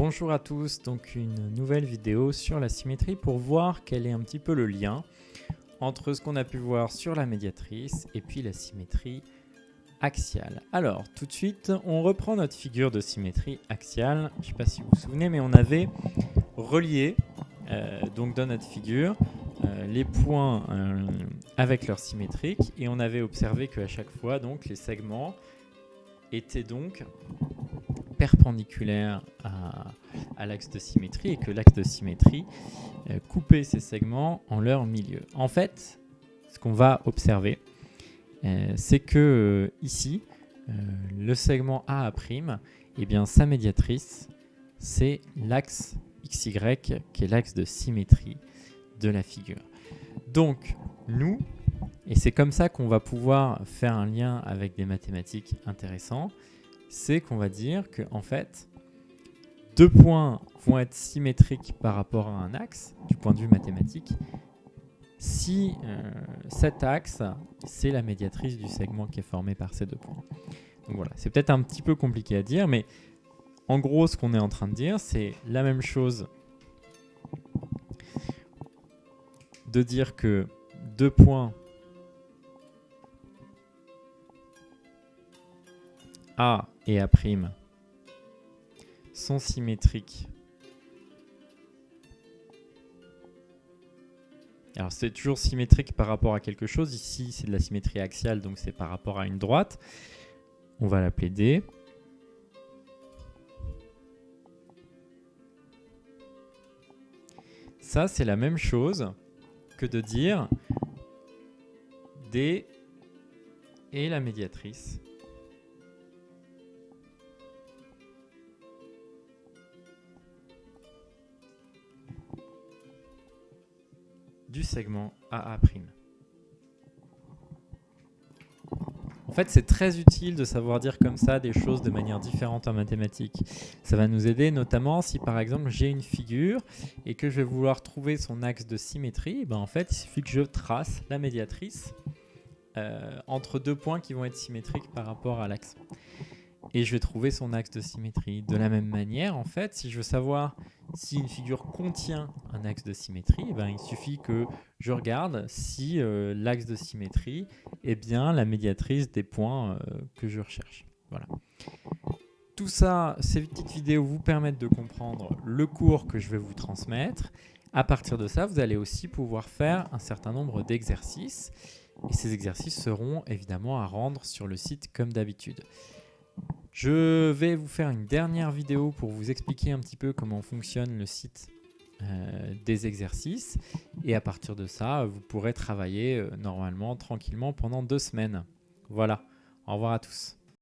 Bonjour à tous, donc une nouvelle vidéo sur la symétrie pour voir quel est un petit peu le lien entre ce qu'on a pu voir sur la médiatrice et puis la symétrie axiale. Alors tout de suite, on reprend notre figure de symétrie axiale. Je ne sais pas si vous vous souvenez, mais on avait relié donc dans notre figure les points avec leur symétrique et on avait observé qu'à chaque fois donc les segments étaient donc perpendiculaires à l'axe de symétrie et que l'axe de symétrie coupait ces segments en leur milieu. En fait, ce qu'on va observer, c'est que ici, le segment AA', eh bien, sa médiatrice, c'est l'axe XY qui est l'axe de symétrie de la figure. Donc, nous, et c'est comme ça qu'on va pouvoir faire un lien avec des mathématiques intéressants, c'est qu'on va dire que en fait, deux points vont être symétriques par rapport à un axe du point de vue mathématique si cet axe, c'est la médiatrice du segment qui est formé par ces deux points. Donc voilà, c'est peut-être un petit peu compliqué à dire, mais en gros, ce qu'on est en train de dire, c'est la même chose de dire que deux points A et A' sont symétriques. Alors c'est toujours symétrique par rapport à quelque chose. Ici, c'est de la symétrie axiale, donc c'est par rapport à une droite. On va l'appeler D. Ça, c'est la même chose que de dire D est la médiatrice du segment AA'. En fait, c'est très utile de savoir dire comme ça des choses de manière différente en mathématiques. Ça va nous aider notamment si par exemple j'ai une figure et que je vais vouloir trouver son axe de symétrie, ben en fait il suffit que je trace la médiatrice entre deux points qui vont être symétriques par rapport à l'axe. Et je vais trouver son axe de symétrie. De la même manière, en fait, si je veux savoir si une figure contient un axe de symétrie, ben, il suffit que je regarde si l'axe de symétrie est bien la médiatrice des points que je recherche. Voilà. Tout ça, ces petites vidéos vous permettent de comprendre le cours que je vais vous transmettre. À partir de ça, vous allez aussi pouvoir faire un certain nombre d'exercices. Et ces exercices seront évidemment à rendre sur le site comme d'habitude. Je vais vous faire une dernière vidéo pour vous expliquer un petit peu comment fonctionne le site des exercices. Et à partir de ça, vous pourrez travailler normalement, tranquillement, pendant 2 semaines. Voilà. Au revoir à tous.